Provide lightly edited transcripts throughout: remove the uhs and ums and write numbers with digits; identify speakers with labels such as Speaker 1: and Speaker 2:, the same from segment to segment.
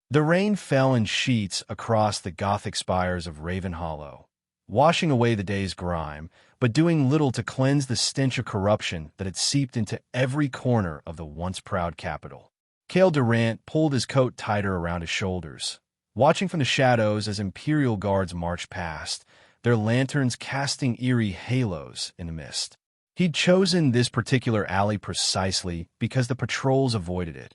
Speaker 1: The rain fell in sheets across the Gothic spires of Raven Hollow, washing away the day's grime, but doing little to cleanse the stench of corruption that had seeped into every corner of the once proud capital. Cale Durant pulled his coat tighter around his shoulders, watching from the shadows as Imperial guards marched past, their lanterns casting eerie halos in the mist. He'd chosen this particular alley precisely because the patrols avoided it,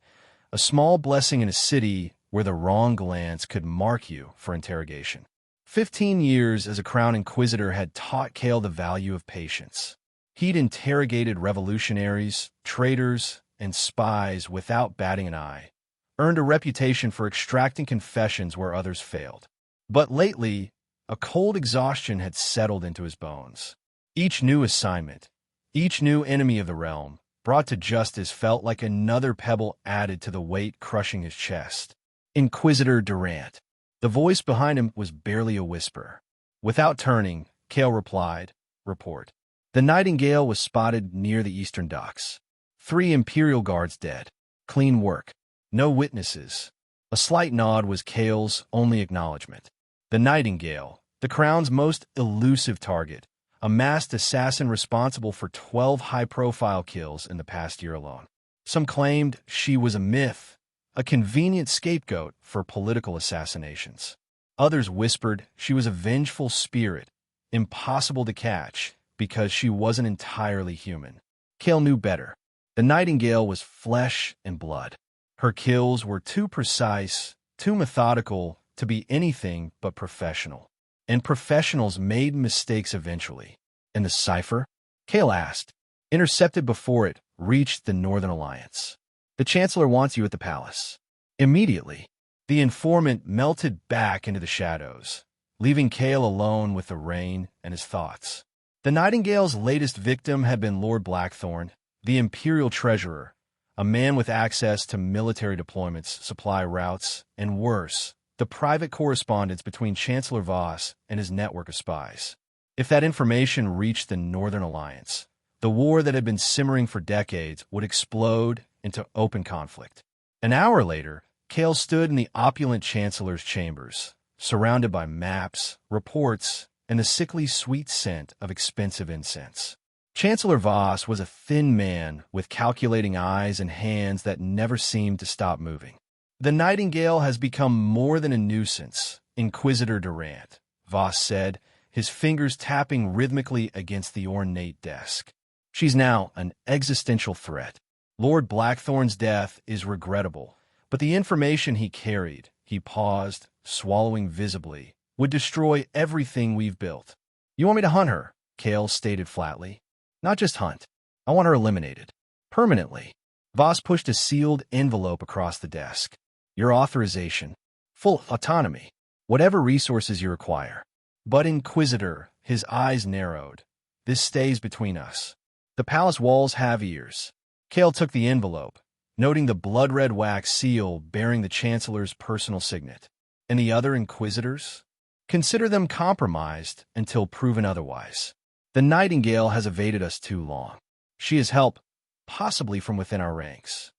Speaker 1: a small blessing in a city where the wrong glance could mark you for interrogation. 15 years as a Crown Inquisitor had taught Cale the value of patience. He'd interrogated revolutionaries, traitors, and spies without batting an eye, earned a reputation for extracting confessions where others failed. But lately, a cold exhaustion had settled into his bones. Each new assignment, each new enemy of the realm, brought to justice felt like another pebble added to the weight crushing his chest. Inquisitor Durant. The voice behind him was barely a whisper. Without turning, Cale replied, "Report." The Nightingale was spotted near the eastern docks. 3 Imperial guards dead. Clean work. No witnesses. A slight nod was Cale's only acknowledgement. The Nightingale, the Crown's most elusive target, a masked assassin responsible for 12 high-profile kills in the past year alone. Some claimed she was a myth, a convenient scapegoat for political assassinations. Others whispered she was a vengeful spirit, impossible to catch because she wasn't entirely human. Cale knew better. The Nightingale was flesh and blood. Her kills were too precise, too methodical to be anything but professional. And professionals made mistakes eventually. And the cipher? Cale asked. Intercepted before it reached the Northern Alliance. The Chancellor wants you at the palace. Immediately, the informant melted back into the shadows, leaving Cale alone with the rain and his thoughts. The Nightingale's latest victim had been Lord Blackthorn, the Imperial Treasurer, a man with access to military deployments, supply routes, and worse, the private correspondence between Chancellor Voss and his network of spies. If that information reached the Northern Alliance, the war that had been simmering for decades would explode into open conflict. An hour later, Cale stood in the opulent Chancellor's chambers, surrounded by maps, reports, and the sickly sweet scent of expensive incense. Chancellor Voss was a thin man with calculating eyes and hands that never seemed to stop moving. The Nightingale has become more than a nuisance, Inquisitor Durant, Voss said, his fingers tapping rhythmically against the ornate desk. She's now an existential threat. Lord Blackthorn's death is regrettable, but the information he carried, he paused, swallowing visibly, would destroy everything we've built. You want me to hunt her? Cale stated flatly. Not just hunt. I want her eliminated. Permanently. Voss pushed a sealed envelope across the desk. Your authorization. Full autonomy. Whatever resources you require. But Inquisitor, his eyes narrowed. This stays between us. The palace walls have ears. Cale took the envelope, noting the blood-red wax seal bearing the Chancellor's personal signet. And the other Inquisitors? Consider them compromised until proven otherwise. The Nightingale has evaded us too long. She has help, possibly from within our ranks.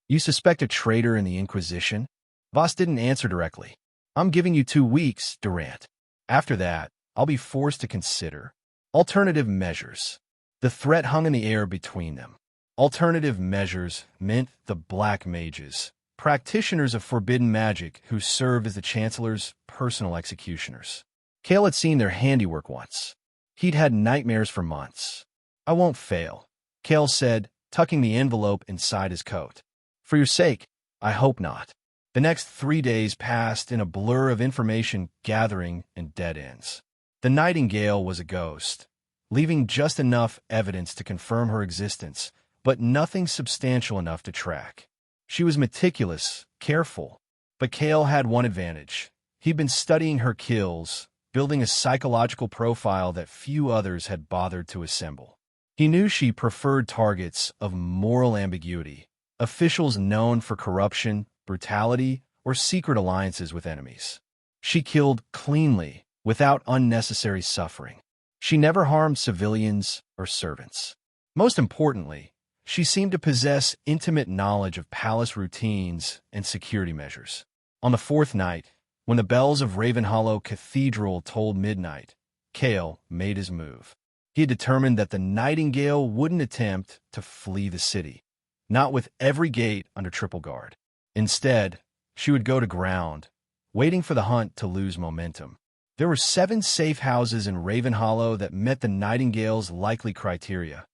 Speaker 1: You suspect a traitor in the Inquisition? Voss didn't answer directly. I'm giving you 2 weeks, Durant. After that, I'll be forced to consider alternative measures. The threat hung in the air between them. Alternative measures meant the Black Mages, practitioners of forbidden magic who served as the Chancellor's personal executioners. Cale had seen their handiwork once. He'd had nightmares for months. I won't fail, Cale said, tucking the envelope inside his coat. For your sake, I hope not. The next 3 days passed in a blur of information gathering and dead ends. The Nightingale was a ghost, leaving just enough evidence to confirm her existence, but nothing substantial enough to track. She was meticulous, careful, but Cale had one advantage. He'd been studying her kills, building a psychological profile that few others had bothered to assemble. He knew she preferred targets of moral ambiguity, officials known for corruption, brutality, or secret alliances with enemies. She killed cleanly, without unnecessary suffering. She never harmed civilians or servants. Most importantly, she seemed to possess intimate knowledge of palace routines and security measures. On the fourth night, when the bells of Ravenhollow Cathedral tolled midnight, Cale made his move. He had determined that the Nightingale wouldn't attempt to flee the city, not with every gate under triple guard. Instead, she would go to ground, waiting for the hunt to lose momentum. There were 7 safe houses in Ravenhollow that met the Nightingale's likely criteria: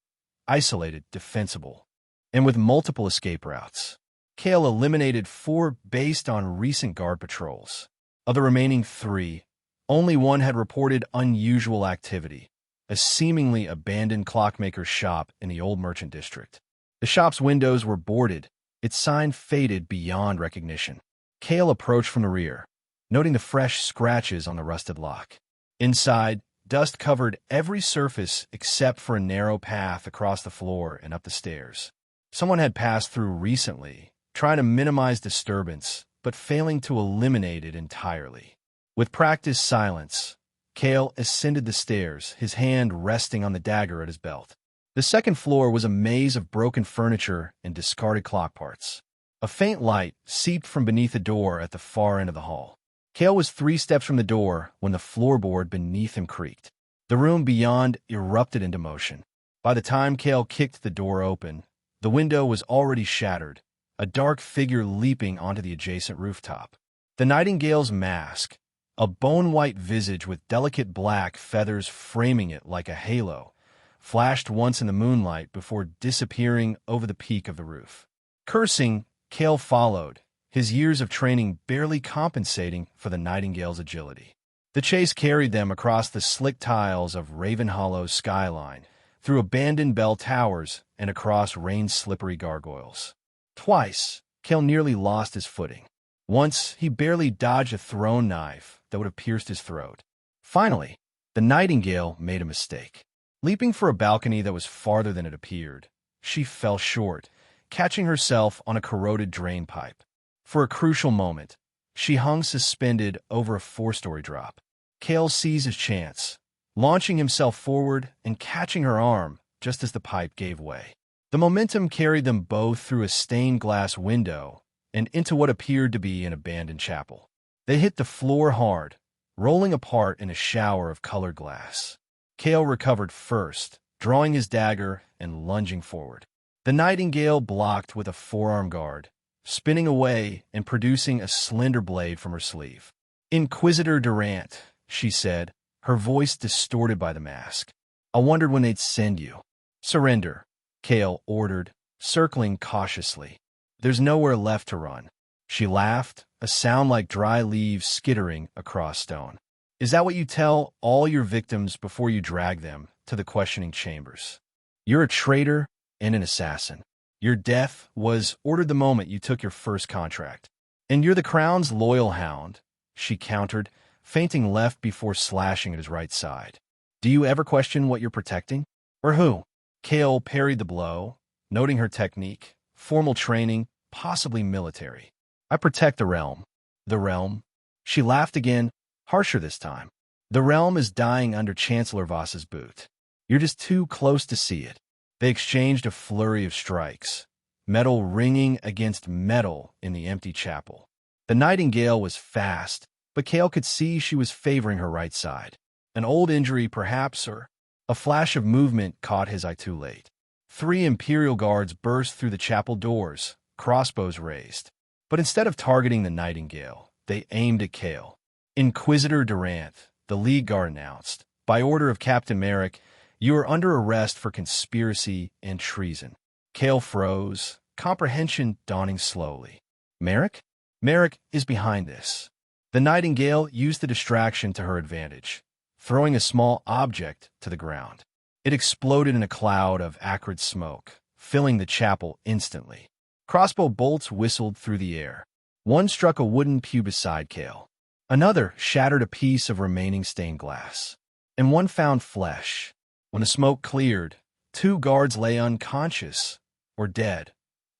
Speaker 1: isolated, defensible, and with multiple escape routes. Cale eliminated 4 based on recent guard patrols. Of the remaining 3, only one had reported unusual activity: a seemingly abandoned clockmaker's shop in the old merchant district. The shop's windows were boarded, its sign faded beyond recognition. Cale approached from the rear, noting the fresh scratches on the rusted lock. Inside, dust covered every surface except for a narrow path across the floor and up the stairs. Someone had passed through recently, trying to minimize disturbance, but failing to eliminate it entirely. With practiced silence, Cale ascended the stairs, his hand resting on the dagger at his belt. The second floor was a maze of broken furniture and discarded clock parts. A faint light seeped from beneath a door at the far end of the hall. Cale was 3 steps from the door when the floorboard beneath him creaked. The room beyond erupted into motion. By the time Cale kicked the door open, the window was already shattered, a dark figure leaping onto the adjacent rooftop. The Nightingale's mask, a bone-white visage with delicate black feathers framing it like a halo, flashed once in the moonlight before disappearing over the peak of the roof. Cursing, Cale followed, his years of training barely compensating for the Nightingale's agility. The chase carried them across the slick tiles of Ravenhollow's skyline, through abandoned bell towers and across rain-slippery gargoyles. Twice, Cale nearly lost his footing. Once, he barely dodged a thrown knife that would have pierced his throat. Finally, the Nightingale made a mistake. Leaping for a balcony that was farther than it appeared, she fell short, catching herself on a corroded drain pipe. For a crucial moment, she hung suspended over a 4-story drop. Cale seized his chance, launching himself forward and catching her arm just as the pipe gave way. The momentum carried them both through a stained glass window and into what appeared to be an abandoned chapel. They hit the floor hard, rolling apart in a shower of colored glass. Cale recovered first, drawing his dagger and lunging forward. The Nightingale blocked with a forearm guard, spinning away and producing a slender blade from her sleeve. "Inquisitor Durant," she said, her voice distorted by the mask. "I wondered when they'd send you." "Surrender," Cale ordered, circling cautiously. "There's nowhere left to run." She laughed, a sound like dry leaves skittering across stone. "Is that what you tell all your victims before you drag them to the questioning chambers? You're a traitor and an assassin. Your death was ordered the moment you took your first contract. And you're the Crown's loyal hound," she countered, fainting left before slashing at his right side. "Do you ever question what you're protecting? Or who?" Cale parried the blow, noting her technique, formal training, possibly military. "I protect the realm." "The realm?" She laughed again, harsher this time. "The realm is dying under Chancellor Voss's boot. You're just too close to see it." They exchanged a flurry of strikes, metal ringing against metal in the empty chapel. The Nightingale was fast, but Cale could see she was favoring her right side. An old injury, perhaps, or a flash of movement caught his eye too late. 3 Imperial guards burst through the chapel doors, crossbows raised. But instead of targeting the Nightingale, they aimed at Cale. "Inquisitor Durant," the lead guard announced, "by order of Captain Merrick, you are under arrest for conspiracy and treason." Cale froze, comprehension dawning slowly. "Merrick?" "Merrick is behind this." The Nightingale used the distraction to her advantage, throwing a small object to the ground. It exploded in a cloud of acrid smoke, filling the chapel instantly. Crossbow bolts whistled through the air. One struck a wooden pew beside Cale. Another shattered a piece of remaining stained glass. And one found flesh. When the smoke cleared, 2 guards lay unconscious, or dead,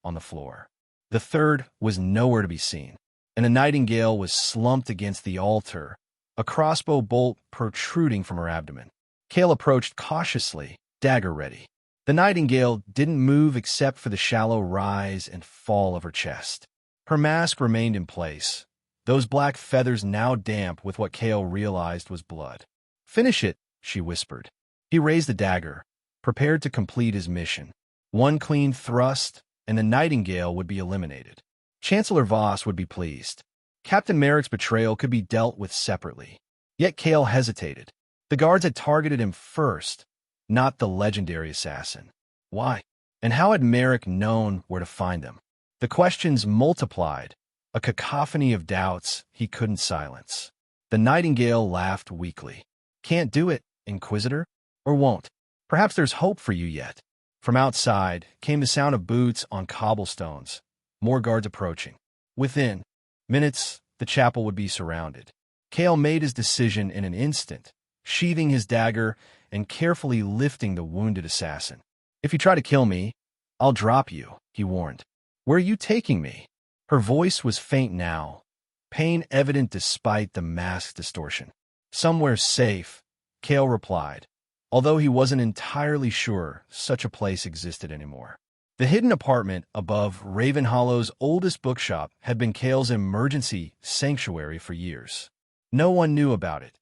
Speaker 1: on the floor. The third was nowhere to be seen, and the Nightingale was slumped against the altar, a crossbow bolt protruding from her abdomen. Cale approached cautiously, dagger ready. The Nightingale didn't move except for the shallow rise and fall of her chest. Her mask remained in place, those black feathers now damp with what Kale realized was blood. "Finish it," she whispered. He raised the dagger, prepared to complete his mission. One clean thrust, and the Nightingale would be eliminated. Chancellor Voss would be pleased. Captain Merrick's betrayal could be dealt with separately. Yet Kale hesitated. The guards had targeted him first, not the legendary assassin. Why? And how had Merrick known where to find them? The questions multiplied, a cacophony of doubts he couldn't silence. The Nightingale laughed weakly. "Can't do it, Inquisitor? Or won't? Perhaps there's hope for you yet." From outside came the sound of boots on cobblestones, more guards approaching. Within minutes, the chapel would be surrounded. Kale made his decision in an instant, sheathing his dagger and carefully lifting the wounded assassin. "If you try to kill me, I'll drop you," he warned. "Where are you taking me?" Her voice was faint now, pain evident despite the masked distortion. "Somewhere safe," Kale replied, although he wasn't entirely sure such a place existed anymore. The hidden apartment above Ravenhollow's oldest bookshop had been Kale's emergency sanctuary for years. No one knew about it.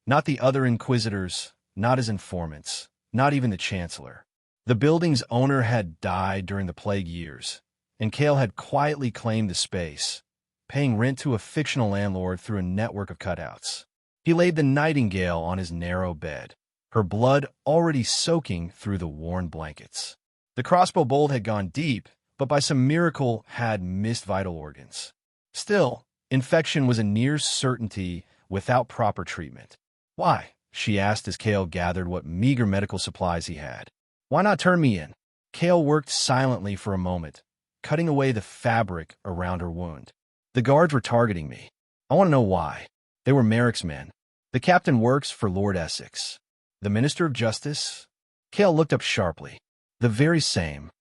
Speaker 1: Not the other Inquisitors, not his informants, not even the Chancellor. The building's owner had died during the Plague years, and Kale had quietly claimed the space, paying rent to a fictional landlord through a network of cutouts. He laid the Nightingale on his narrow bed, her blood already soaking through the worn blankets. The crossbow bolt had gone deep, but by some miracle had missed vital organs. Still, infection was a near certainty without proper treatment. "Why?" she asked as Kale gathered what meager medical supplies he had. "Why not turn me in?" Kale worked silently for a moment, cutting away the fabric around her wound. "The guards were targeting me. I want to know why. They were Merrick's men. The captain works for Lord Essex. The Minister of Justice?" Kale looked up sharply. "The very same."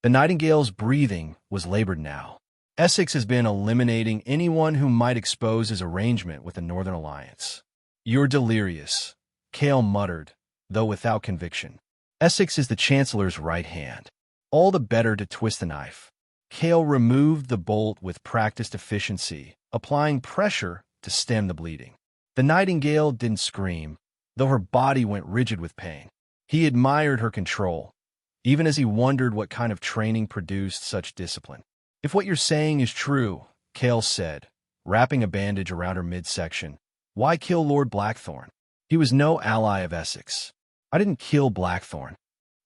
Speaker 1: The Nightingale's breathing was labored now. "Essex has been eliminating anyone who might expose his arrangement with the Northern Alliance." "You're delirious," Kale muttered, though without conviction. "Essex is the Chancellor's right hand. All the better to twist the knife." Kale removed the bolt with practiced efficiency, applying pressure to stem the bleeding. The Nightingale didn't scream, though her body went rigid with pain. He admired her control, even as he wondered what kind of training produced such discipline. "If what you're saying is true," Kale said, wrapping a bandage around her midsection, "why kill Lord Blackthorn? He was no ally of Essex." "I didn't kill Blackthorn."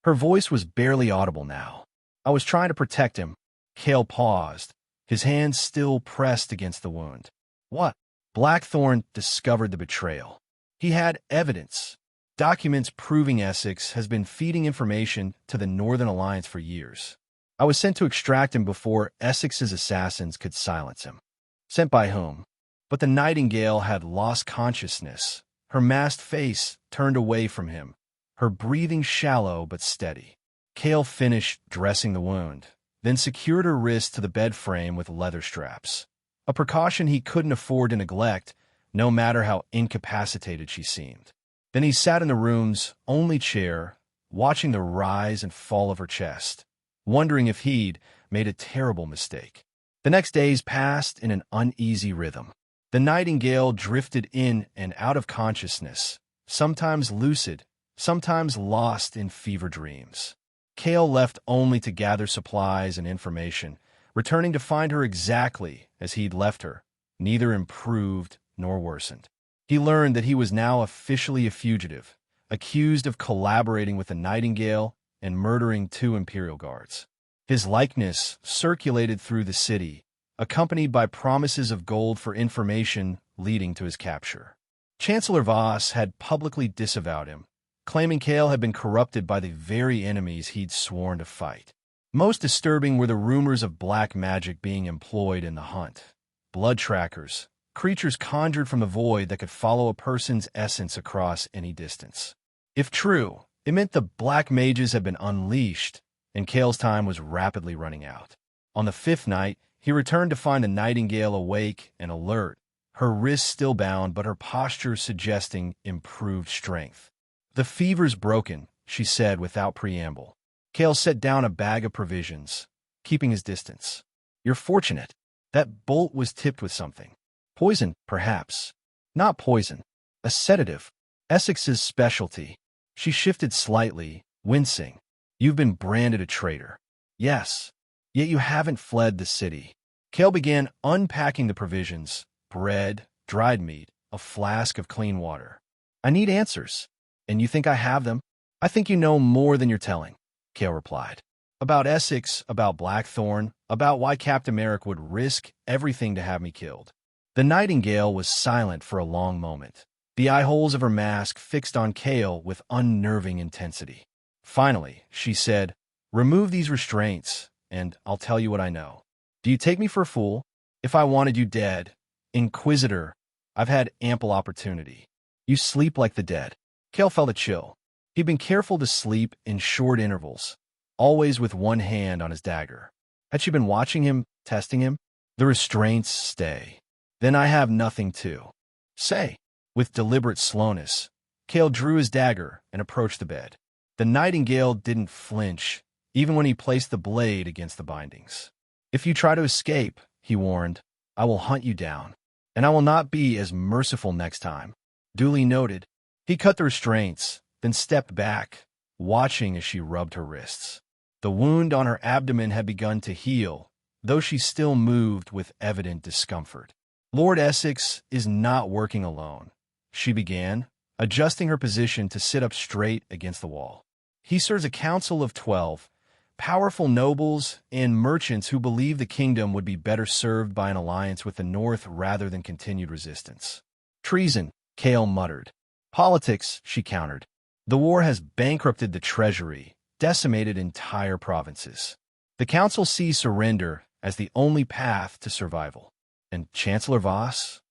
Speaker 1: Her voice was barely audible now. "I was trying to protect him." Kale paused, his hands still pressed against the wound. "What?" "Blackthorn discovered the betrayal. He had evidence. Documents proving Essex has been feeding information to the Northern Alliance for years. I was sent to extract him before Essex's assassins could silence him." "Sent by whom?" But the Nightingale had lost consciousness, her masked face turned away from him, her breathing shallow but steady. Kale finished dressing the wound, then secured her wrist to the bed frame with leather straps, a precaution he couldn't afford to neglect, no matter how incapacitated she seemed. Then he sat in the room's only chair, watching the rise and fall of her chest, wondering if he'd made a terrible mistake. The next days passed in an uneasy rhythm. The Nightingale drifted in and out of consciousness, sometimes lucid, sometimes lost in fever dreams. Kale left only to gather supplies and information, returning to find her exactly as he'd left her, neither improved nor worsened. He learned that he was now officially a fugitive, accused of collaborating with the Nightingale and murdering 2 Imperial guards. His likeness circulated through the city, accompanied by promises of gold for information leading to his capture. Chancellor Voss had publicly disavowed him, claiming Kale had been corrupted by the very enemies he'd sworn to fight. Most disturbing were the rumors of black magic being employed in the hunt. Blood trackers, creatures conjured from the void that could follow a person's essence across any distance. If true, it meant the black mages had been unleashed, and Kale's time was rapidly running out. On the 5th night, he returned to find the Nightingale awake and alert, her wrists still bound but her posture suggesting improved strength. "The fever's broken," she said without preamble. Kale set down a bag of provisions, keeping his distance. "You're fortunate. That bolt was tipped with something." Poison, perhaps. Not poison. A sedative. Essex's specialty. She shifted slightly, wincing. You've been branded a traitor. Yes. Yet you haven't fled the city. Kale began unpacking the provisions: bread, dried meat, a flask of clean water. I need answers. And you think I have them? I think you know more than you're telling, Kale replied. About Essex, about Blackthorn, about why Captain Merrick would risk everything to have me killed. The Nightingale was silent for a long moment, the eye-holes of her mask fixed on Kale with unnerving intensity. Finally, she said, "Remove these restraints, and I'll tell you what I know. Do you take me for a fool? If I wanted you dead, Inquisitor, I've had ample opportunity. You sleep like the dead." Kale felt a chill. He'd been careful to sleep in short intervals, always with one hand on his dagger. Had she been watching him, testing him? The restraints stay. Then I have nothing to say. With deliberate slowness, Kale drew his dagger and approached the bed. The Nightingale didn't flinch, even when he placed the blade against the bindings. "If you try to escape," he warned, "I will hunt you down, and I will not be as merciful next time." Duly noted. He cut the restraints, then stepped back, watching as she rubbed her wrists. The wound on her abdomen had begun to heal, though she still moved with evident discomfort. "Lord Essex is not working alone," she began, adjusting her position to sit up straight against the wall. "He serves a council of 12, powerful nobles and merchants who believe the kingdom would be better served by an alliance with the North rather than continued resistance." "Treason," Kale muttered. "Politics," she countered. "The war has bankrupted the treasury, decimated entire provinces. The council sees surrender as the only path to survival. And Chancellor Voss?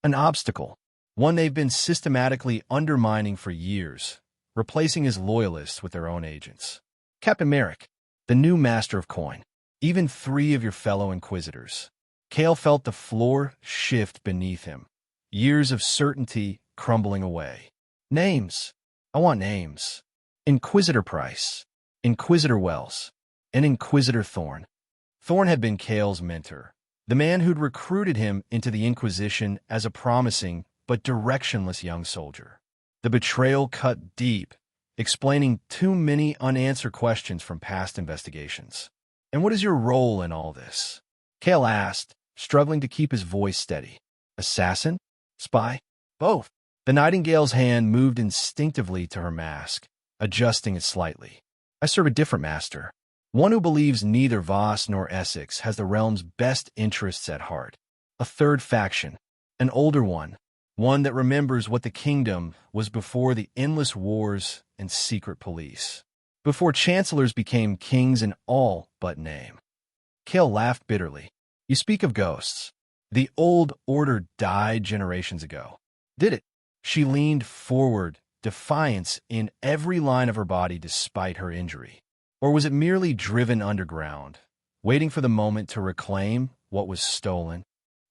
Speaker 1: An obstacle, one they've been systematically undermining for years, replacing his loyalists with their own agents. Captain Merrick, the new master of coin, even 3 of your fellow inquisitors." Kale felt the floor shift beneath him, years of certainty crumbling away. "Names. I want names. Inquisitor Price, Inquisitor Wells, and Inquisitor Thorne." Thorne had been Kale's mentor, the man who'd recruited him into the Inquisition as a promising but directionless young soldier. The betrayal cut deep, explaining too many unanswered questions from past investigations. "And what is your role in all this?" Kale asked, struggling to keep his voice steady. "Assassin? Spy? Both." The Nightingale's hand moved instinctively to her mask, adjusting it slightly. "I serve a different master, one who believes neither Voss nor Essex has the realm's best interests at heart. A third faction, an older one that remembers what the kingdom was before the endless wars and secret police, before chancellors became kings in all but name." Kale laughed bitterly. "You speak of ghosts. The old order died generations ago. Did it?" She leaned forward, defiance in every line of her body despite her injury. "Or was it merely driven underground, waiting for the moment to reclaim what was stolen?"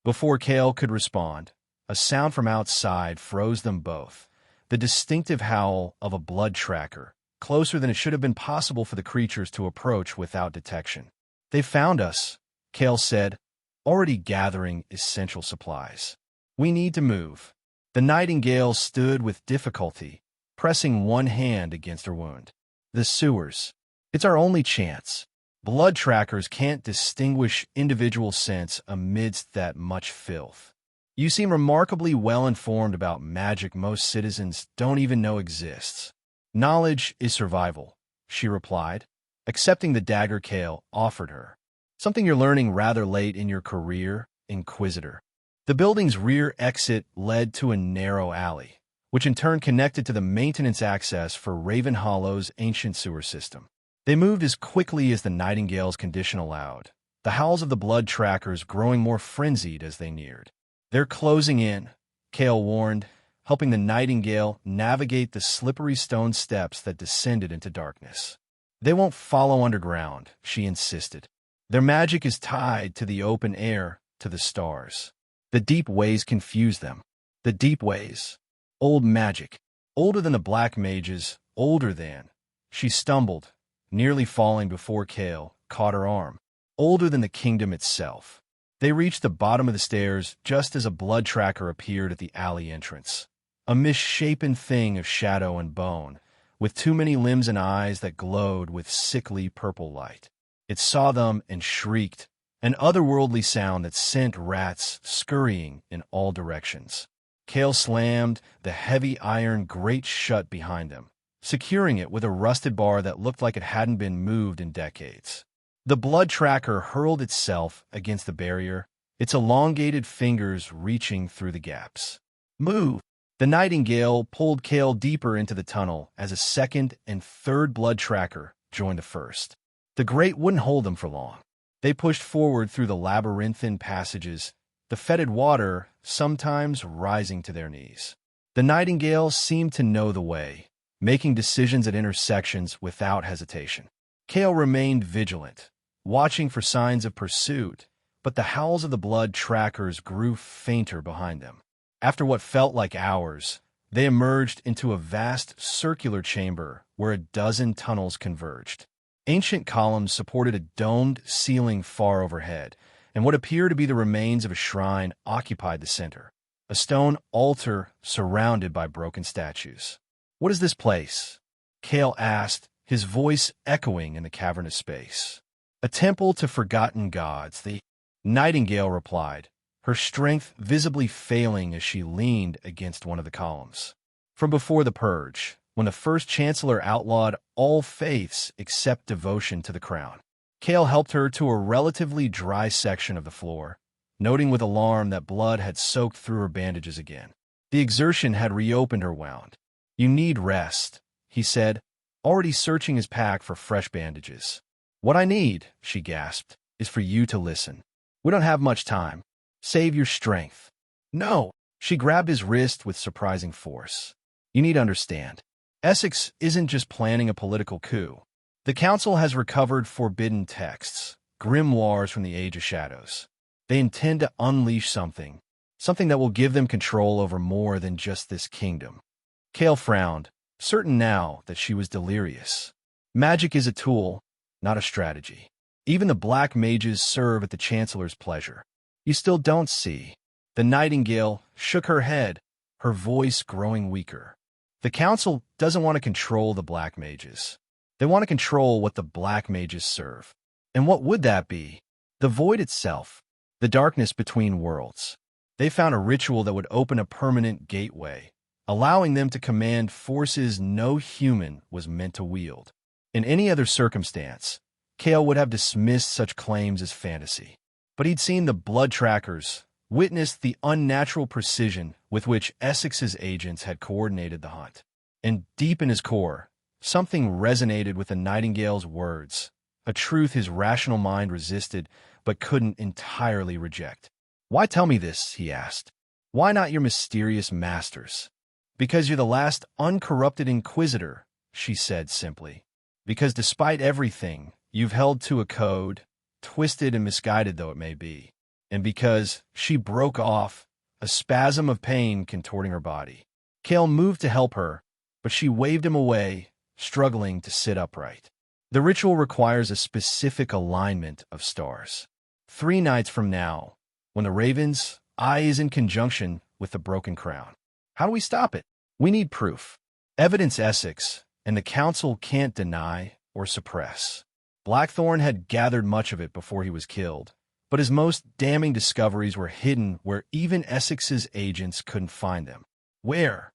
Speaker 1: Before Kale could respond, a sound from outside froze them both, the distinctive howl of a blood tracker, closer than it should have been possible for the creatures to approach without detection. "They found us," Kale said, already gathering essential supplies. "We need to move." The Nightingale stood with difficulty, pressing one hand against her wound. "The sewers. It's our only chance. Blood trackers can't distinguish individual scents amidst that much filth. You seem remarkably well-informed about magic most citizens don't even know exists." "Knowledge is survival," she replied, accepting the dagger Kale offered her. "Something you're learning rather late in your career, Inquisitor." The building's rear exit led to a narrow alley, which in turn connected to the maintenance access for Raven Hollow's ancient sewer system. They moved as quickly as the Nightingale's condition allowed, the howls of the blood trackers growing more frenzied as they neared. "They're closing in," Kale warned, helping the Nightingale navigate the slippery stone steps that descended into darkness. "They won't follow underground," she insisted. "Their magic is tied to the open air, to the stars. The deep ways confuse them. The deep ways. Old magic. Older than the black mages, older than." She stumbled, nearly falling before Kale caught her arm. "Older than the kingdom itself." They reached the bottom of the stairs just as a blood tracker appeared at the alley entrance. A misshapen thing of shadow and bone, with too many limbs and eyes that glowed with sickly purple light. It saw them and shrieked, an otherworldly sound that sent rats scurrying in all directions. Kale slammed the heavy iron grate shut behind him, securing it with a rusted bar that looked like it hadn't been moved in decades. The blood tracker hurled itself against the barrier, its elongated fingers reaching through the gaps. "Move!" The Nightingale pulled Kale deeper into the tunnel as a second and third blood tracker joined the first. The grate wouldn't hold them for long. They pushed forward through the labyrinthine passages, the fetid water sometimes rising to their knees. The Nightingale seemed to know the way, making decisions at intersections without hesitation. Kale remained vigilant, watching for signs of pursuit, but the howls of the blood trackers grew fainter behind them. After what felt like hours, they emerged into a vast circular chamber where a dozen tunnels converged. Ancient columns supported a domed ceiling far overhead, and what appeared to be the remains of a shrine occupied the center, a stone altar surrounded by broken statues. "What is this place?" Kale asked, his voice echoing in the cavernous space. "A temple to forgotten gods," the Nightingale replied, her strength visibly failing as she leaned against one of the columns. From before the Purge, when the first Chancellor outlawed all faiths except devotion to the crown. Kale helped her to a relatively dry section of the floor, noting with alarm that blood had soaked through her bandages again. The exertion had reopened her wound. "You need rest," he said, already searching his pack for fresh bandages. "What I need," she gasped, "is for you to listen. We don't have much time. Save your strength." "No!" She grabbed his wrist with surprising force. "You need to understand. Essex isn't just planning a political coup. The Council has recovered forbidden texts, grimoires from the Age of Shadows. They intend to unleash something that will give them control over more than just this kingdom." Kale frowned, certain now that she was delirious. Magic is a tool, not a strategy. Even the black mages serve at the Chancellor's pleasure. "You still don't see." The Nightingale shook her head, her voice growing weaker. "The Council doesn't want to control the black mages. They want to control what the black mages serve. And what would that be? The void itself, the darkness between worlds. They found a ritual that would open a permanent gateway, allowing them to command forces no human was meant to wield. In any other circumstance, Kale would have dismissed such claims as fantasy. But he'd seen the blood trackers, witnessed the unnatural precision with which Essex's agents had coordinated the hunt. And deep in his core, something resonated with the Nightingale's words, a truth his rational mind resisted but couldn't entirely reject. "Why tell me this?" he asked. "Why not your mysterious masters?" "Because you're the last uncorrupted inquisitor," she said simply. "Because despite everything, you've held to a code, twisted and misguided though it may be. And because," she broke off, a spasm of pain contorting her body. Kale moved to help her, but she waved him away, struggling to sit upright. "The ritual requires a specific alignment of stars. 3 nights from now, when the Raven's eye is in conjunction with the broken crown. How do we stop it? We need proof. Evidence Essex, and the Council can't deny or suppress." Blackthorn had gathered much of it before he was killed, but his most damning discoveries were hidden where even Essex's agents couldn't find them. "Where?"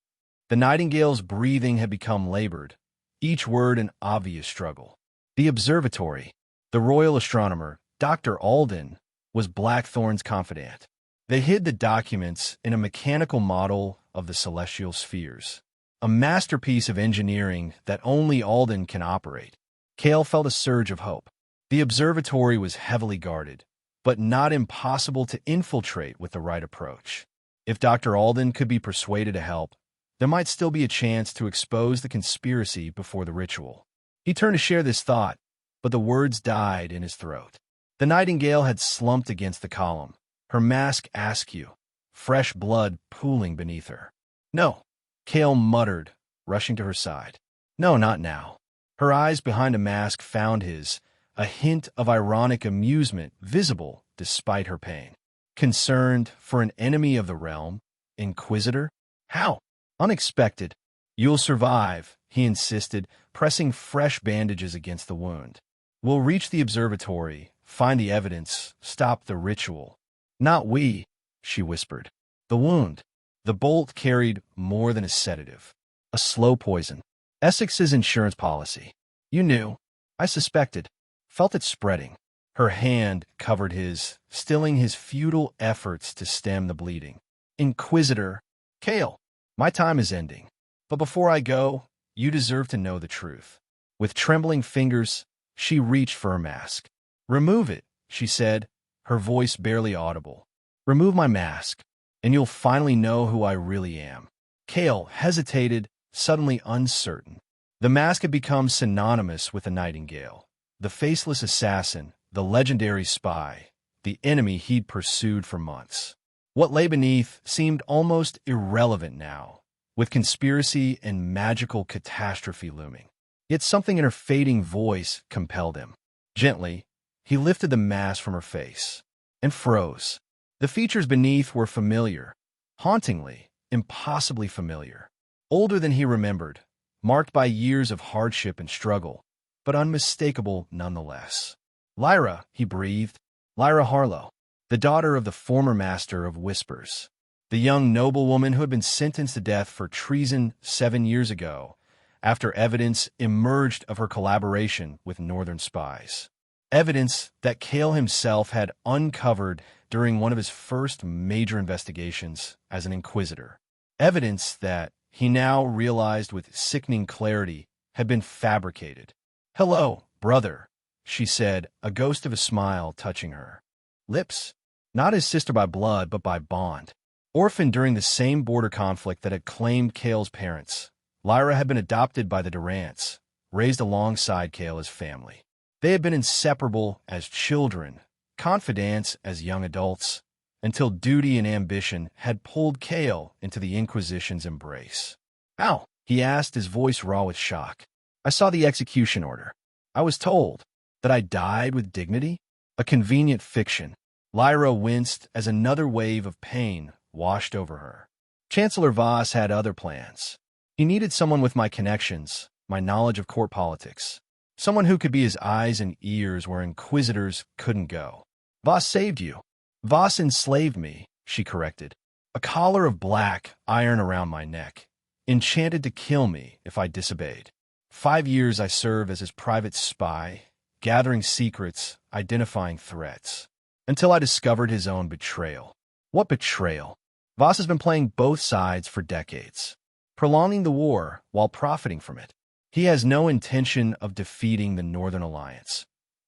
Speaker 1: The Nightingale's breathing had become labored, each word an obvious struggle. "The observatory." The royal astronomer, Dr. Alden, was Blackthorn's confidant. They hid the documents in a mechanical model of the celestial spheres, a masterpiece of engineering that only Alden can operate. Kale felt a surge of hope. The observatory was heavily guarded, but not impossible to infiltrate with the right approach. If Dr. Alden could be persuaded to help, there might still be a chance to expose the conspiracy before the ritual. He turned to share this thought, but the words died in his throat. The Nightingale had slumped against the column, her mask askew, fresh blood pooling beneath her. "No," Kale muttered, rushing to her side. "No, not now." Her eyes behind a mask found his, a hint of ironic amusement visible despite her pain. Concerned for an enemy of the realm? Inquisitor? How? Unexpected. You'll survive, he insisted, pressing fresh bandages against the wound. We'll reach the observatory, find the evidence, stop the ritual. Not we, she whispered. The wound. The bolt carried more than a sedative. A slow poison. Essex's insurance policy. You knew. I suspected. Felt it spreading. Her hand covered his, stilling his futile efforts to stem the bleeding. Inquisitor. Kale, my time is ending. But before I go, you deserve to know the truth. With trembling fingers, she reached for her mask. Remove it, she said, her voice barely audible. Remove my mask, and you'll finally know who I really am. Kale hesitated, suddenly uncertain. The mask had become synonymous with the Nightingale, the faceless assassin, the legendary spy, the enemy he'd pursued for months. What lay beneath seemed almost irrelevant now, with conspiracy and magical catastrophe looming. Yet something in her fading voice compelled him. Gently, he lifted the mask from her face and froze. The features beneath were familiar, hauntingly, impossibly familiar. Older than he remembered, marked by years of hardship and struggle, but unmistakable nonetheless. Lyra, he breathed. Lyra Harlow, the daughter of the former master of Whispers. The young noblewoman who had been sentenced to death for treason 7 years ago, after evidence emerged of her collaboration with Northern spies. Evidence that Kale himself had uncovered during one of his first major investigations as an inquisitor. Evidence that, he now realized with sickening clarity, had been fabricated. "Hello, brother," she said, a ghost of a smile touching her lips. Not his sister by blood, but by bond. Orphaned during the same border conflict that had claimed Kale's parents, Lyra had been adopted by the Durants, raised alongside Kale as family. They had been inseparable as children, confidants as young adults, until duty and ambition had pulled Kale into the Inquisition's embrace. "How?" he asked, his voice raw with shock. "I saw the execution order. I was told that I died with dignity. A convenient fiction." Lyra winced as another wave of pain washed over her. Chancellor Voss had other plans. He needed someone with my connections, my knowledge of court politics. Someone who could be his eyes and ears where inquisitors couldn't go. "Voss saved you." "Voss enslaved me," she corrected. "A collar of black iron around my neck, enchanted to kill me if I disobeyed. 5 years I served as his private spy, gathering secrets, identifying threats, until I discovered his own betrayal." "What betrayal?" "Voss has been playing both sides for decades, prolonging the war while profiting from it. He has no intention of defeating the Northern Alliance,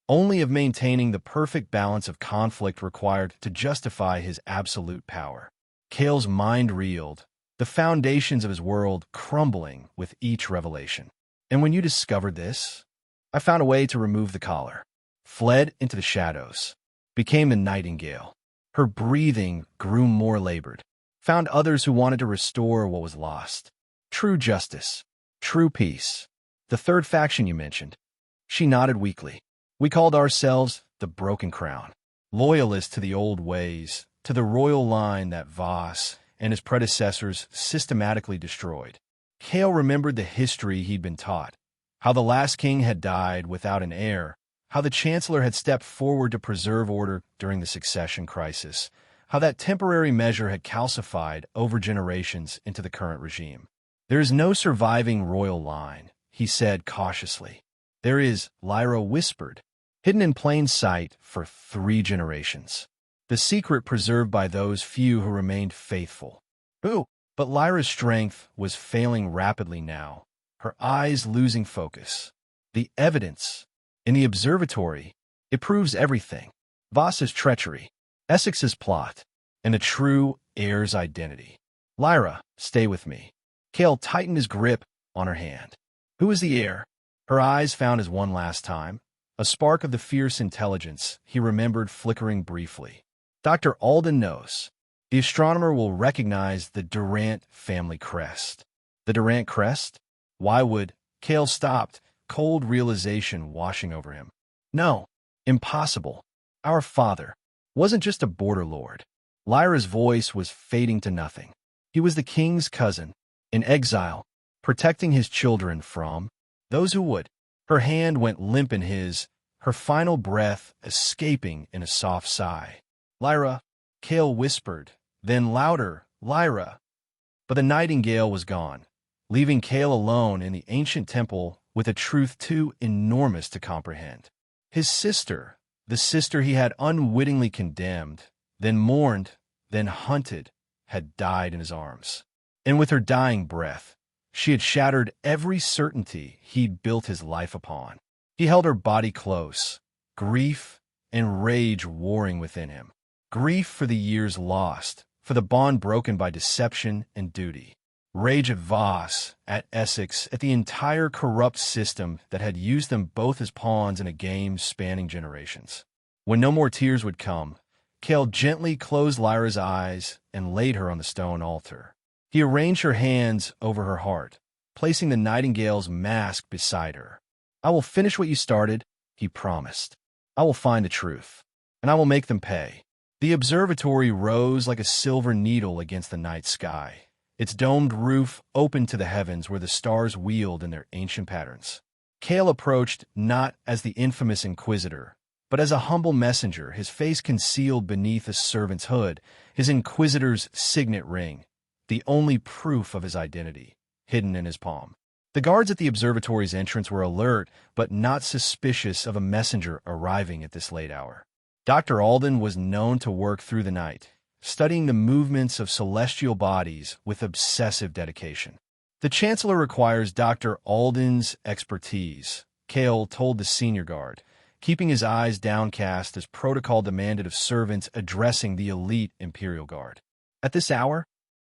Speaker 1: only of maintaining the perfect balance of conflict required to justify his absolute power." Kale's mind reeled, the foundations of his world crumbling with each revelation. "And when you discovered this, I found a way to remove the collar, fled into the shadows, became the Nightingale." Her breathing grew more labored. "Found others who wanted to restore what was lost. True justice, true peace. The third faction you mentioned." She nodded weakly. "We called ourselves the Broken Crown, loyalists to the old ways, to the royal line that Voss and his predecessors systematically destroyed." Kale remembered the history he'd been taught, how the last king had died without an heir, how the chancellor had stepped forward to preserve order during the succession crisis, how that temporary measure had calcified over generations into the current regime. "There is no surviving royal line," he said cautiously. "There is," Lyra whispered, "hidden in plain sight for 3 generations. The secret preserved by those few who remained faithful." "Who?" But Lyra's strength was failing rapidly now, her eyes losing focus. "The evidence. In the observatory, it proves everything. Voss's treachery, Essex's plot, and the true heir's identity. Lyra, stay with me." Kale tightened his grip on her hand. "Who is the heir?" Her eyes found his one last time, a spark of the fierce intelligence he remembered flickering briefly. "Dr. Alden knows. The astronomer will recognize the Durant family crest." "The Durant crest? Why would—" Kale stopped, cold realization washing over him. "No, impossible. Our father, wasn't just a border lord. Lyra's voice was fading to nothing. He was the king's cousin, in exile, protecting his children from those who would. Her hand went limp in his, her final breath escaping in a soft sigh. Lyra, Cale whispered, then louder, Lyra. But the nightingale was gone, leaving Cale alone in the ancient temple with a truth too enormous to comprehend. His sister, the sister he had unwittingly condemned, then mourned, then hunted, had died in his arms. And with her dying breath, she had shattered every certainty he'd built his life upon. He held her body close, grief and rage warring within him. Grief for the years lost, for the bond broken by deception and duty. Rage at Voss, at Essex, at the entire corrupt system that had used them both as pawns in a game spanning generations. When no more tears would come, Cale gently closed Lyra's eyes and laid her on the stone altar. He arranged her hands over her heart, placing the nightingale's mask beside her. "I will finish what you started," he promised. "I will find the truth, and I will make them pay." The observatory rose like a silver needle against the night sky. Its domed roof opened to the heavens where the stars wheeled in their ancient patterns. Cale approached not as the infamous inquisitor, but as a humble messenger, his face concealed beneath a servant's hood, his inquisitor's signet ring, the only proof of his identity, hidden in his palm. The guards at the observatory's entrance were alert, but not suspicious of a messenger arriving at this late hour. Dr. Alden was known to work through the night, studying the movements of celestial bodies with obsessive dedication. "The Chancellor requires Dr. Alden's expertise," Cale told the senior guard, keeping his eyes downcast as protocol demanded of servants addressing the elite Imperial Guard. "At this hour?"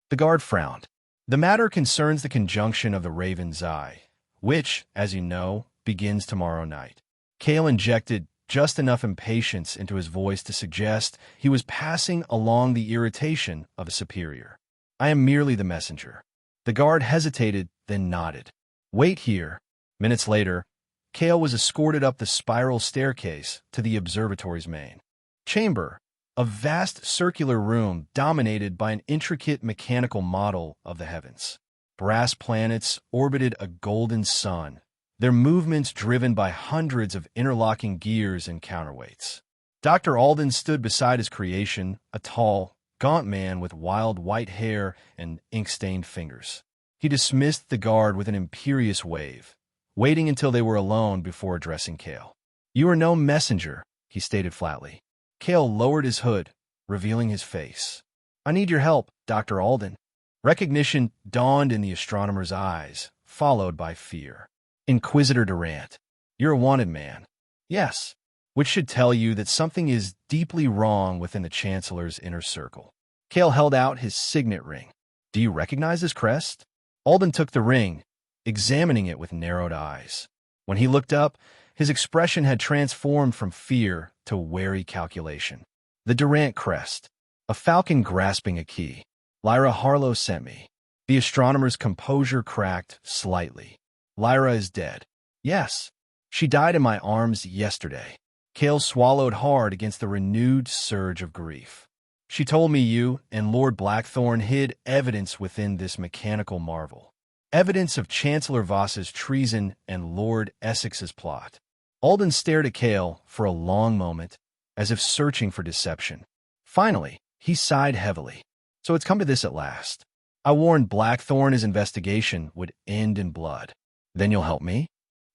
Speaker 1: The guard frowned. "The matter concerns the conjunction of the Raven's Eye, which, as you know, begins tomorrow night." Cale injected just enough impatience into his voice to suggest he was passing along the irritation of a superior. "I am merely the messenger." The guard hesitated, then nodded. "Wait here." Minutes later, Cale was escorted up the spiral staircase to the observatory's main chamber, a vast circular room dominated by an intricate mechanical model of the heavens. Brass planets orbited a golden sun, their movements driven by hundreds of interlocking gears and counterweights. Dr. Alden stood beside his creation, a tall, gaunt man with wild white hair and ink-stained fingers. He dismissed the guard with an imperious wave, waiting until they were alone before addressing Cale. "You are no messenger," he stated flatly. Cale lowered his hood, revealing his face. "I need your help, Dr. Alden." Recognition dawned in the astronomer's eyes, followed by fear. "Inquisitor Durant, you're a wanted man." "Yes," which should tell you that something is deeply wrong within the Chancellor's inner circle. Cale held out his signet ring. "Do you recognize this crest?" Alden took the ring, examining it with narrowed eyes. When he looked up, his expression had transformed from fear to wary calculation. "The Durant crest, a falcon grasping a key. Lyra Harlow sent me." The astronomer's composure cracked slightly. "Lyra is dead." "Yes. She died in my arms yesterday." Cale swallowed hard against the renewed surge of grief. "She told me you and Lord Blackthorn hid evidence within this mechanical marvel. Evidence of Chancellor Voss's treason and Lord Essex's plot." Alden stared at Cale for a long moment, as if searching for deception. Finally, he sighed heavily. "So it's come to this at last. I warned Blackthorn his investigation would end in blood. Then you'll help me?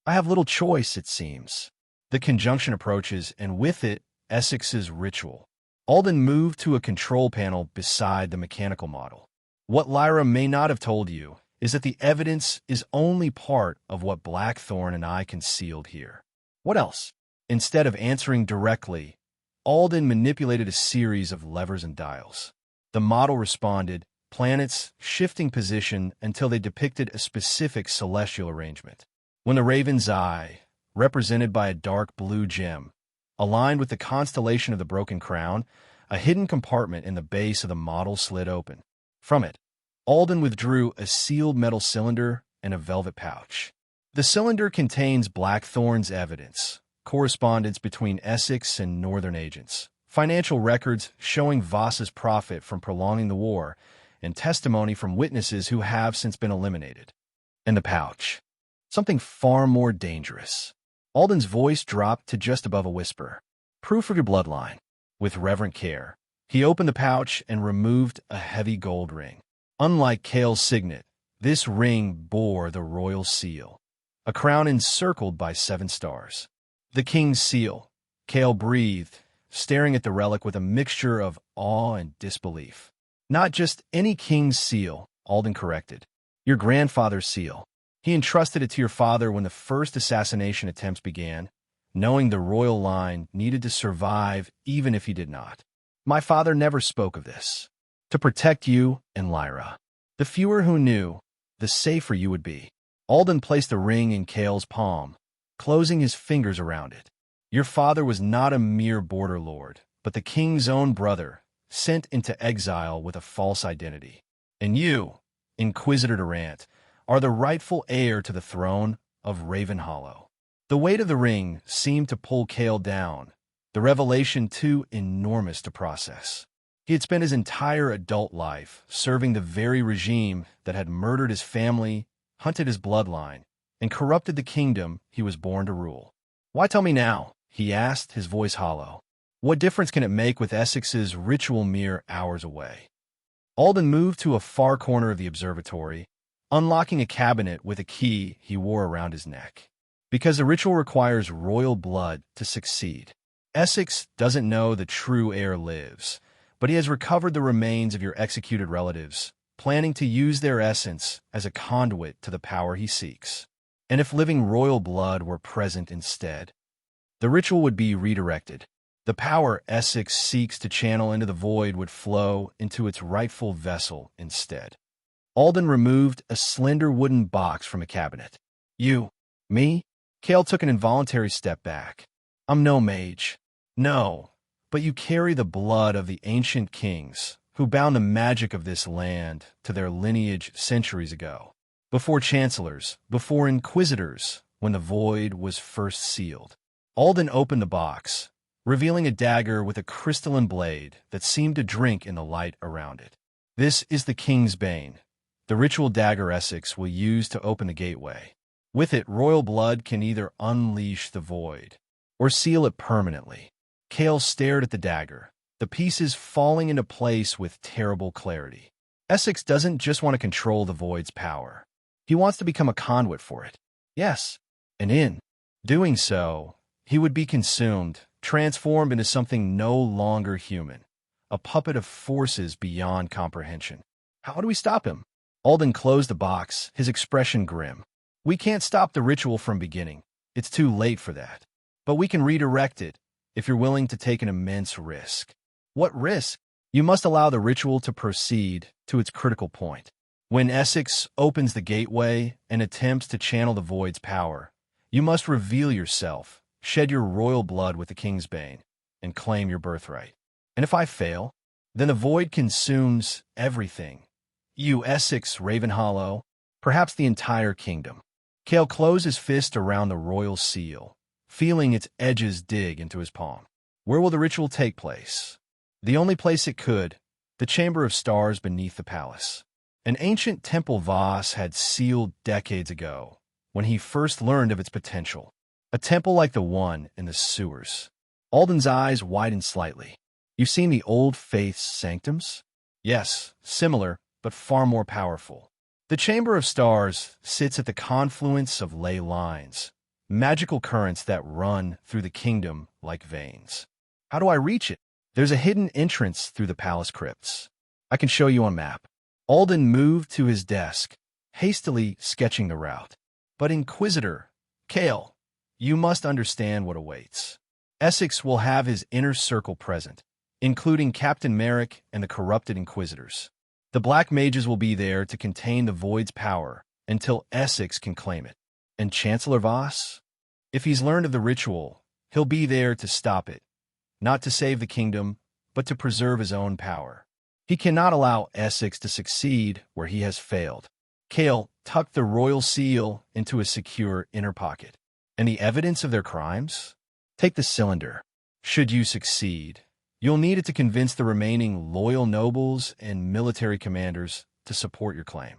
Speaker 1: I have little choice, it seems." The conjunction approaches, and with it, Essex's ritual. Alden moved to a control panel beside the mechanical model. "What Lyra may not have told you is that the evidence is only part of what Blackthorn and I concealed here." "What else?" Instead of answering directly, Alden manipulated a series of levers and dials. The model responded, planets shifting position until they depicted a specific celestial arrangement. When the Raven's Eye, represented by a dark blue gem, aligned with the constellation of the Broken Crown, a hidden compartment in the base of the model slid open. From it, Alden withdrew a sealed metal cylinder and a velvet pouch. The cylinder contains Blackthorn's evidence, correspondence between Essex and Northern agents, financial records showing Voss's profit from prolonging the war, and testimony from witnesses who have since been eliminated. And the pouch. Something far more dangerous. Alden's voice dropped to just above a whisper. Proof of your bloodline. With reverent care, he opened the pouch and removed a heavy gold ring. Unlike Cale's signet, this ring bore the royal seal, a crown encircled by 7 stars. The king's seal. Cale breathed, staring at the relic with a mixture of awe and disbelief. Not just any king's seal, Alden corrected. Your grandfather's seal. He entrusted it to your father when the first assassination attempts began, knowing the royal line needed to survive even if he did not. My father never spoke of this. To protect you and Lyra. The fewer who knew, the safer you would be. Alden placed the ring in Cale's palm, closing his fingers around it. Your father was not a mere border lord, but the king's own brother, sent into exile with a false identity. And you, Inquisitor Durant, are the rightful heir to the throne of Ravenhollow. The weight of the ring seemed to pull Cale down, the revelation too enormous to process. He had spent his entire adult life serving the very regime that had murdered his family, hunted his bloodline, and corrupted the kingdom he was born to rule. Why tell me now? He asked, his voice hollow. What difference can it make with Essex's ritual mere hours away? Alden moved to a far corner of the observatory, unlocking a cabinet with a key he wore around his neck. Because the ritual requires royal blood to succeed. Essex doesn't know the true heir lives, but he has recovered the remains of your executed relatives, planning to use their essence as a conduit to the power he seeks. And if living royal blood were present instead, the ritual would be redirected. The power Essex seeks to channel into the void would flow into its rightful vessel instead. Alden removed a slender wooden box from a cabinet. You? Me? Cale took an involuntary step back. I'm no mage. No, but you carry the blood of the ancient kings who bound the magic of this land to their lineage centuries ago. Before chancellors, before inquisitors, when the void was first sealed. Alden opened the box, revealing a dagger with a crystalline blade that seemed to drink in the light around it. This is the King's Bane, the ritual dagger Essex will use to open the gateway. With it, royal blood can either unleash the void or seal it permanently. Cale stared at the dagger, the pieces falling into place with terrible clarity. Essex doesn't just want to control the void's power. He wants to become a conduit for it. Yes, and in doing so, he would be consumed, transformed into something no longer human, a puppet of forces beyond comprehension. How do we stop him? Alden closed the box, his expression grim. We can't stop the ritual from beginning. It's too late for that. But we can redirect it, if you're willing to take an immense risk. What risk? You must allow the ritual to proceed to its critical point. When Essex opens the gateway and attempts to channel the void's power, you must reveal yourself, shed your royal blood with the King's Bane, and claim your birthright. And if I fail, then the void consumes everything. You, Essex, Ravenhollow, perhaps the entire kingdom. Cale closed his fist around the royal seal, feeling its edges dig into his palm. Where will the ritual take place? The only place it could, the Chamber of Stars beneath the palace. An ancient temple Voss had sealed decades ago, when he first learned of its potential. A temple like the one in the sewers. Alden's eyes widened slightly. You've seen the old faith's sanctums? Yes, similar, but far more powerful. The Chamber of Stars sits at the confluence of ley lines, magical currents that run through the kingdom like veins. How do I reach it? There's a hidden entrance through the palace crypts. I can show you on map. Alden moved to his desk, hastily sketching the route. But Inquisitor, Cale, you must understand what awaits. Essex will have his inner circle present, including Captain Merrick and the corrupted Inquisitors. The Black Mages will be there to contain the Void's power until Essex can claim it. And Chancellor Voss? If he's learned of the ritual, he'll be there to stop it, not to save the kingdom, but to preserve his own power. He cannot allow Essex to succeed where he has failed. Cale tucked the royal seal into a secure inner pocket. And the evidence of their crimes? Take the cylinder. Should you succeed, You'll need it to convince the remaining loyal nobles and military commanders to support your claim.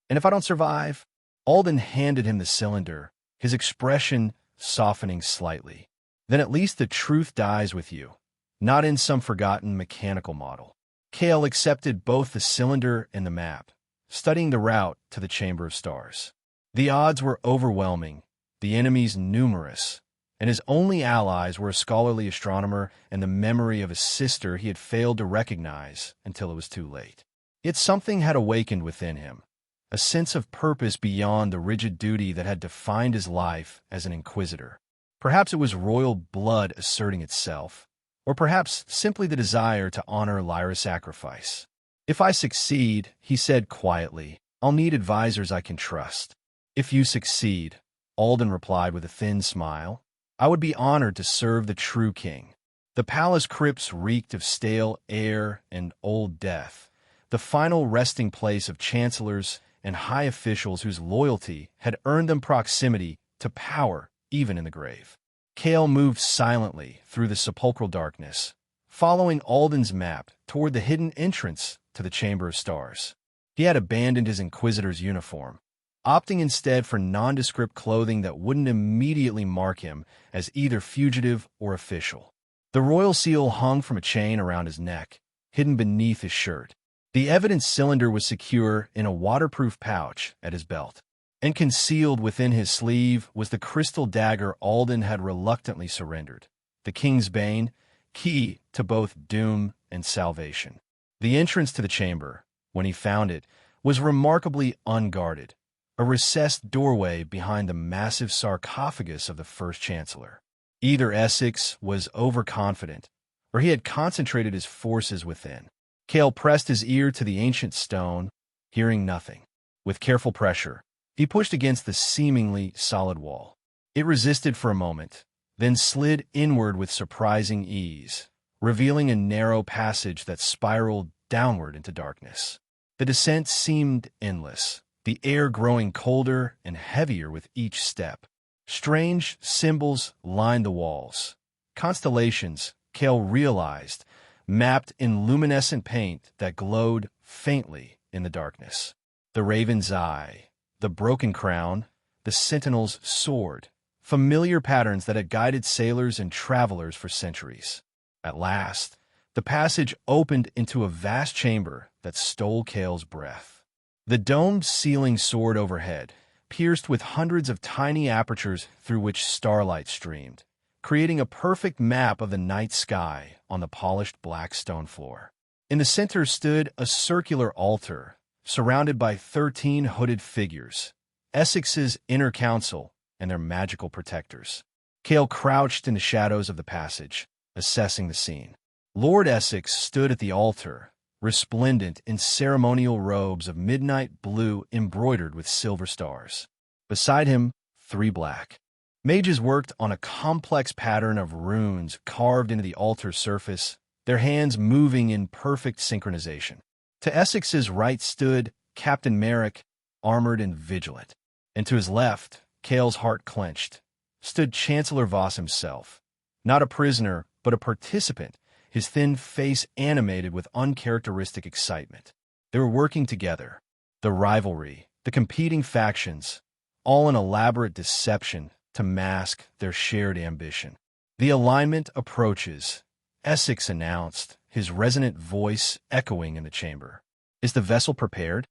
Speaker 1: And if I don't survive, Alden handed him the cylinder, his expression softening slightly. Then at least the truth dies with you, not in some forgotten mechanical model. Kale accepted both the cylinder and the map, studying the route to the Chamber of Stars. The odds were overwhelming, the enemies numerous, and his only allies were a scholarly astronomer and the memory of a sister he had failed to recognize until it was too late. Yet something had awakened within him, a sense of purpose beyond the rigid duty that had defined his life as an inquisitor. Perhaps it was royal blood asserting itself, or perhaps simply the desire to honor Lyra's sacrifice. If I succeed, he said quietly, I'll need advisors I can trust. If you succeed, Alden replied with a thin smile, I would be honored to serve the true king. The palace crypts reeked of stale air and old death, the final resting place of chancellors and high officials whose loyalty had earned them proximity to power even in the grave. Kale moved silently through the sepulchral darkness, following Alden's map toward the hidden entrance to the Chamber of Stars. He had abandoned his Inquisitor's uniform, opting instead for nondescript clothing that wouldn't immediately mark him as either fugitive or official. The royal seal hung from a chain around his neck, hidden beneath his shirt. The evidence cylinder was secure in a waterproof pouch at his belt, and concealed within his sleeve was the crystal dagger Alden had reluctantly surrendered, the King's Bane, key to both doom and salvation. The entrance to the chamber, when he found it, was remarkably unguarded, a recessed doorway behind the massive sarcophagus of the first chancellor. Either Essex was overconfident, or he had concentrated his forces within. Kale pressed his ear to the ancient stone, hearing nothing. With careful pressure, he pushed against the seemingly solid wall. It resisted for a moment, then slid inward with surprising ease, revealing a narrow passage that spiraled downward into darkness. The descent seemed endless, the air growing colder and heavier with each step. Strange symbols lined the walls. Constellations, Kale realized, mapped in luminescent paint that glowed faintly in the darkness. The raven's eye, the broken crown, the sentinel's sword, familiar patterns that had guided sailors and travelers for centuries. At last, the passage opened into a vast chamber that stole Kale's breath. The domed ceiling soared overhead, pierced with hundreds of tiny apertures through which starlight streamed, creating a perfect map of the night sky on the polished black stone floor. In the center stood a circular altar, surrounded by 13 hooded figures, Essex's inner council and their magical protectors. Kale crouched in the shadows of the passage, assessing the scene. Lord Essex stood at the altar, resplendent in ceremonial robes of midnight blue embroidered with silver stars. Beside him, 3 black mages worked on a complex pattern of runes carved into the altar's surface, their hands moving in perfect synchronization. To Essex's right stood Captain Merrick, armored and vigilant, and to his left, Kale's heart clenched, stood Chancellor Voss himself, not a prisoner, but a participant, his thin face animated with uncharacteristic excitement. They were working together, the rivalry, the competing factions, all an elaborate deception to mask their shared ambition. The alignment approaches, Essex announced, his resonant voice echoing in the chamber. Is the vessel prepared?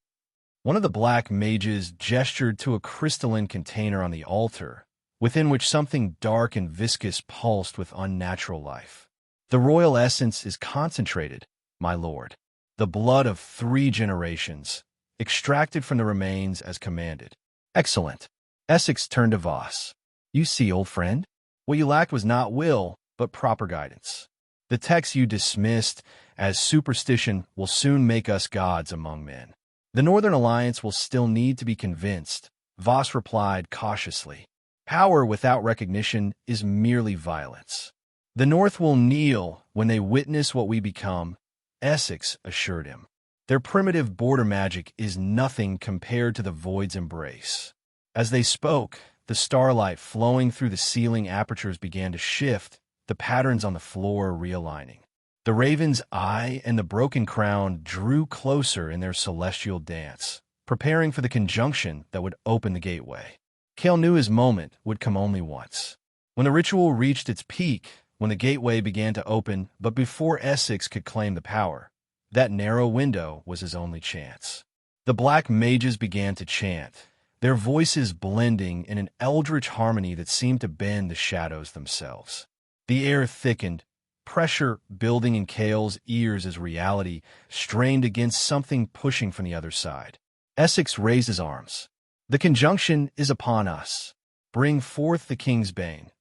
Speaker 1: One of the black mages gestured to a crystalline container on the altar, within which something dark and viscous pulsed with unnatural life. The royal essence is concentrated, my lord. The blood of 3 generations, extracted from the remains as commanded. Excellent. Essex turned to Voss. You see, old friend? What you lacked was not will, but proper guidance. The text you dismissed as superstition will soon make us gods among men. The Northern Alliance will still need to be convinced, Voss replied cautiously. Power without recognition is merely violence. The North will kneel when they witness what we become, Essex assured him. Their primitive border magic is nothing compared to the void's embrace. As they spoke, the starlight flowing through the ceiling apertures began to shift, the patterns on the floor realigning. The raven's eye and the broken crown drew closer in their celestial dance, preparing for the conjunction that would open the gateway. Kale knew his moment would come only once. When the ritual reached its peak, when the gateway began to open, but before Essex could claim the power, that narrow window was his only chance. The black mages began to chant, their voices blending in an eldritch harmony that seemed to bend the shadows themselves. The air thickened, pressure building in Kale's ears as reality strained against something pushing from the other side. Essex raised his arms. "The conjunction is upon us. Bring forth the king's bane."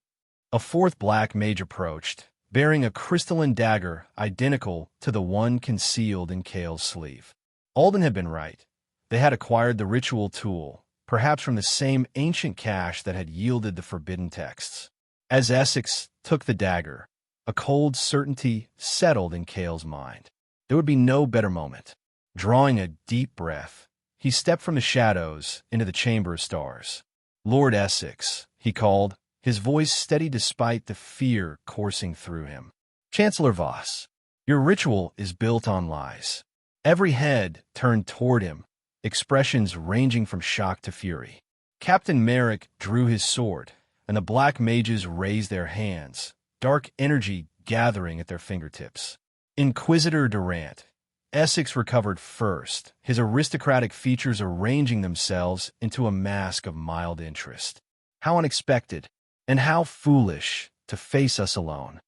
Speaker 1: A fourth black mage approached, bearing a crystalline dagger identical to the one concealed in Kale's sleeve. Alden had been right. They had acquired the ritual tool, perhaps from the same ancient cache that had yielded the forbidden texts. As Essex took the dagger, a cold certainty settled in Kale's mind. There would be no better moment. Drawing a deep breath, he stepped from the shadows into the chamber of stars. "Lord Essex," he called, his voice steady despite the fear coursing through him. "Chancellor Voss, your ritual is built on lies." Every head turned toward him, expressions ranging from shock to fury. Captain Merrick drew his sword, and the black mages raised their hands, dark energy gathering at their fingertips. Inquisitor Durant. Essex recovered first, his aristocratic features arranging themselves into a mask of mild interest. "How unexpected, and how foolish, to face us alone."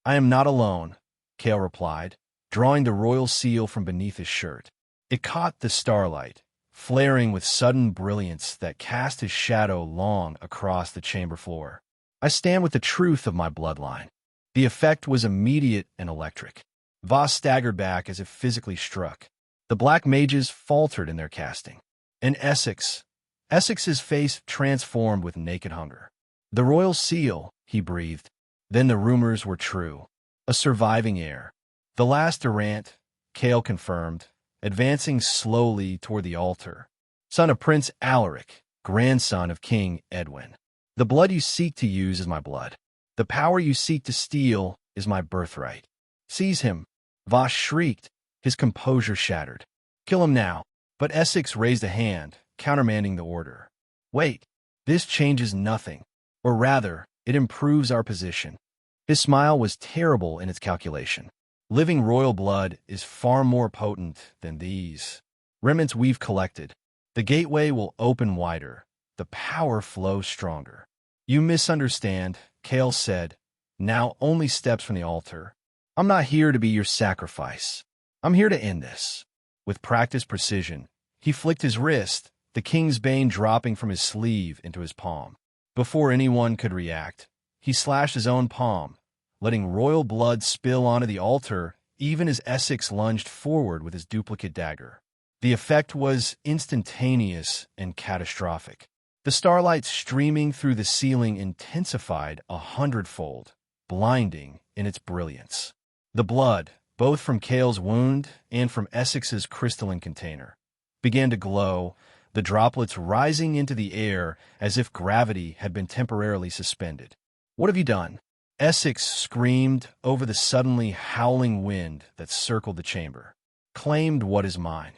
Speaker 1: "I am not alone," Kale replied, drawing the royal seal from beneath his shirt. It caught the starlight, flaring with sudden brilliance that cast his shadow long across the chamber floor. "I stand with the truth of my bloodline." The effect was immediate and electric. Voss staggered back as if physically struck. The black mages faltered in their casting. And Essex's face transformed with naked hunger. "The royal seal," he breathed. Then the rumors were true. A surviving heir. "The last Durant," Kale confirmed, advancing slowly toward the altar. "Son of Prince Alaric, grandson of King Edwin. The blood you seek to use is my blood. The power you seek to steal is my birthright. Seize him." Voss shrieked, his composure shattered. "Kill him now." But Essex raised a hand, countermanding the order. "Wait, this changes nothing. Or rather, it improves our position." His smile was terrible in its calculation. "Living royal blood is far more potent than these remnants we've collected. The gateway will open wider, the power flows stronger." "You misunderstand," Kale said, now only steps from the altar. "I'm not here to be your sacrifice. I'm here to end this." With practiced precision, he flicked his wrist, the king's bane dropping from his sleeve into his palm. Before anyone could react, he slashed his own palm, letting royal blood spill onto the altar even as Essex lunged forward with his duplicate dagger. The effect was instantaneous and catastrophic. The starlight streaming through the ceiling intensified 100-fold, blinding in its brilliance. The blood, both from Kale's wound and from Essex's crystalline container, began to glow, the droplets rising into the air as if gravity had been temporarily suspended. "What have you done?" Essex screamed over the suddenly howling wind that circled the chamber. "Claimed what is mine,"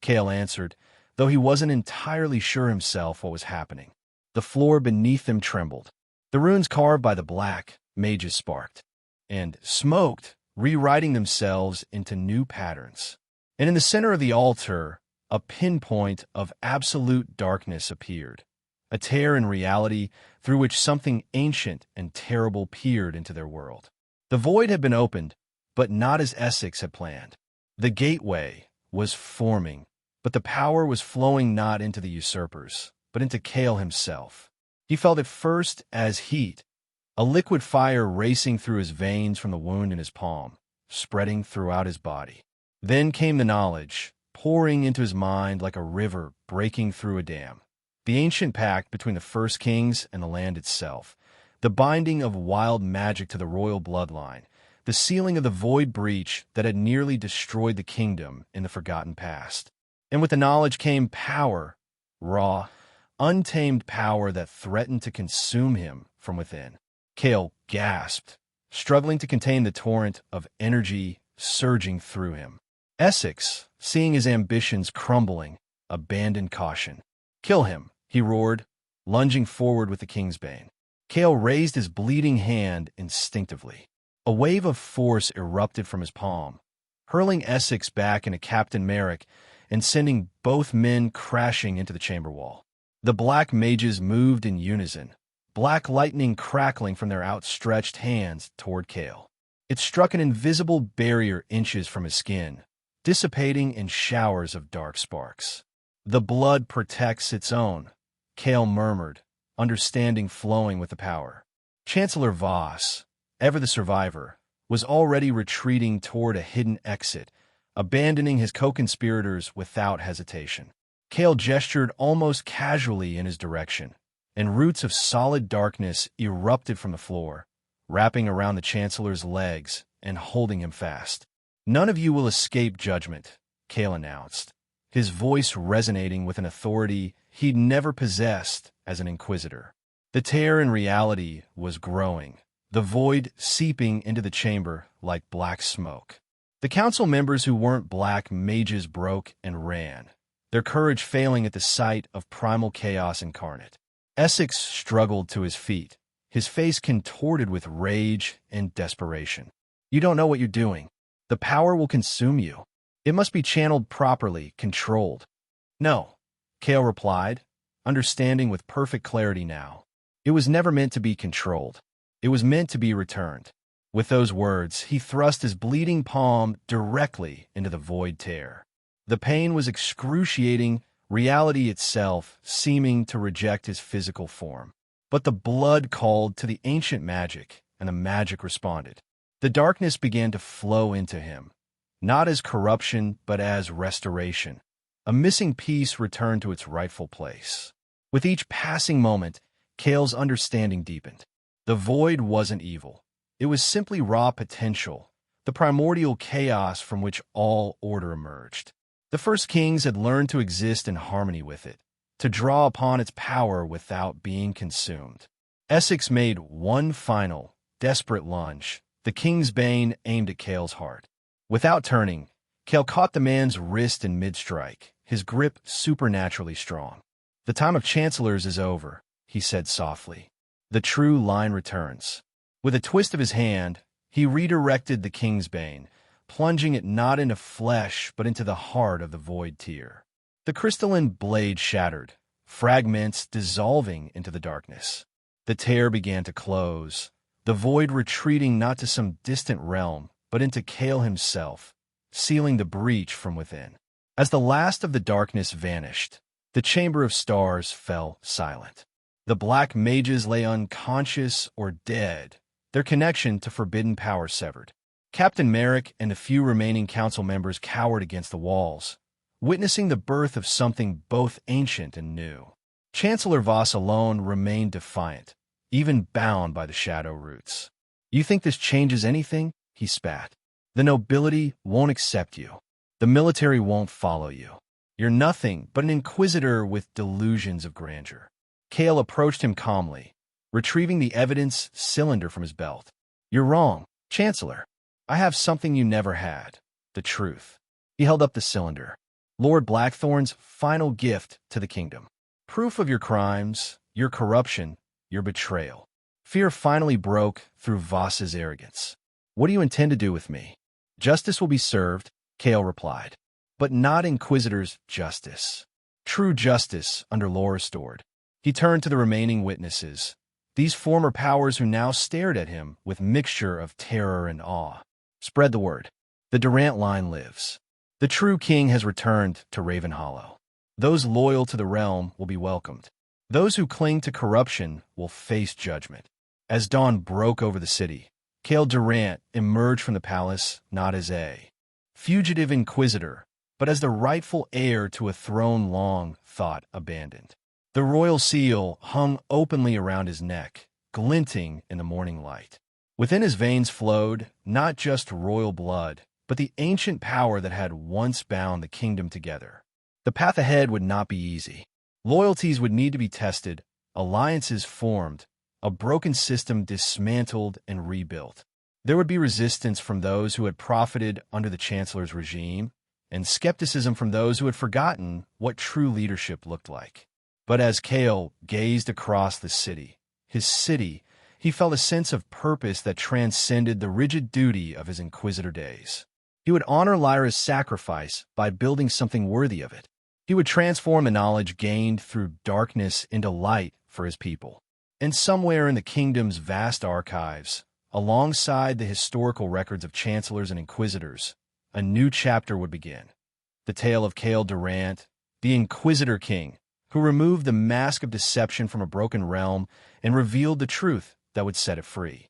Speaker 1: Kale answered, though he wasn't entirely sure himself what was happening. The floor beneath them trembled. The runes carved by the black mages sparked and smoked, rewriting themselves into new patterns. And in the center of the altar, a pinpoint of absolute darkness appeared, a tear in reality through which something ancient and terrible peered into their world. The void had been opened, but not as Essex had planned. The gateway was forming, but the power was flowing not into the usurpers, but into Kale himself. He felt it first as heat, a liquid fire racing through his veins from the wound in his palm, spreading throughout his body. Then came the knowledge, pouring into his mind like a river breaking through a dam. The ancient pact between the first kings and the land itself, the binding of wild magic to the royal bloodline, the sealing of the void breach that had nearly destroyed the kingdom in the forgotten past. And with the knowledge came power, raw, untamed power that threatened to consume him from within. Kale gasped, struggling to contain the torrent of energy surging through him. Essex, seeing his ambitions crumbling, abandoned caution. "Kill him," he roared, lunging forward with the Kingsbane. Cale raised his bleeding hand instinctively. A wave of force erupted from his palm, hurling Essex back into Captain Merrick and sending both men crashing into the chamber wall. The black mages moved in unison, black lightning crackling from their outstretched hands toward Cale. It struck an invisible barrier inches from his skin, dissipating in showers of dark sparks. "The blood protects its own," Cale murmured, understanding flowing with the power. Chancellor Voss, ever the survivor, was already retreating toward a hidden exit, abandoning his co-conspirators without hesitation. Cale gestured almost casually in his direction, and roots of solid darkness erupted from the floor, wrapping around the Chancellor's legs and holding him fast. "None of you will escape judgment," Cale announced, his voice resonating with an authority he'd never possessed as an Inquisitor. The tear in reality was growing, the void seeping into the chamber like black smoke. The council members who weren't black mages broke and ran, their courage failing at the sight of primal chaos incarnate. Essex struggled to his feet, his face contorted with rage and desperation. "You don't know what you're doing. The power will consume you. It must be channeled properly, controlled." "No," Cale replied, understanding with perfect clarity now. "It was never meant to be controlled. It was meant to be returned." With those words, he thrust his bleeding palm directly into the void tear. The pain was excruciating, reality itself seeming to reject his physical form. But the blood called to the ancient magic, and the magic responded. The darkness began to flow into him, not as corruption, but as restoration. A missing piece returned to its rightful place. With each passing moment, Cale's understanding deepened. The void wasn't evil. It was simply raw potential, the primordial chaos from which all order emerged. The first kings had learned to exist in harmony with it, to draw upon its power without being consumed. Essex made one final, desperate lunge, the Kingsbane aimed at Cale's heart. Without turning, Cale caught the man's wrist in mid-strike, his grip supernaturally strong. "The time of chancellors is over," he said softly. "The true line returns." With a twist of his hand, he redirected the Kingsbane, plunging it not into flesh but into the heart of the void tear. The crystalline blade shattered, fragments dissolving into the darkness. The tear began to close, the void retreating not to some distant realm, but into Cale himself, sealing the breach from within. As the last of the darkness vanished, the Chamber of Stars fell silent. The black mages lay unconscious or dead, their connection to forbidden power severed. Captain Merrick and the few remaining council members cowered against the walls, witnessing the birth of something both ancient and new. Chancellor Voss alone remained defiant, even bound by the shadow roots. "You think this changes anything?" he spat. "The nobility won't accept you. The military won't follow you. You're nothing but an inquisitor with delusions of grandeur." Cale approached him calmly, retrieving the evidence cylinder from his belt. "You're wrong, Chancellor. I have something you never had, the truth." He held up the cylinder. "Lord Blackthorn's final gift to the kingdom. Proof of your crimes, your corruption, your betrayal." Fear finally broke through Voss's arrogance. "What do you intend to do with me?" "Justice will be served," Cale replied. "But not Inquisitor's justice. True justice under law restored." He turned to the remaining witnesses, these former powers who now stared at him with mixture of terror and awe. "Spread the word. The Durant line lives. The true king has returned to Ravenhollow. Those loyal to the realm will be welcomed. Those who cling to corruption will face judgment." As dawn broke over the city, Cale Durant emerged from the palace not as a fugitive inquisitor, but as the rightful heir to a throne long thought abandoned. The royal seal hung openly around his neck, glinting in the morning light. Within his veins flowed not just royal blood, but the ancient power that had once bound the kingdom together. The path ahead would not be easy. Loyalties would need to be tested, alliances formed, a broken system dismantled and rebuilt. There would be resistance from those who had profited under the Chancellor's regime, and skepticism from those who had forgotten what true leadership looked like. But as Cale gazed across the city, his city, he felt a sense of purpose that transcended the rigid duty of his Inquisitor days. He would honor Lyra's sacrifice by building something worthy of it. He would transform the knowledge gained through darkness into light for his people. And somewhere in the kingdom's vast archives, alongside the historical records of chancellors and inquisitors, a new chapter would begin. The tale of Cale Durant, the Inquisitor King, who removed the mask of deception from a broken realm and revealed the truth that would set it free.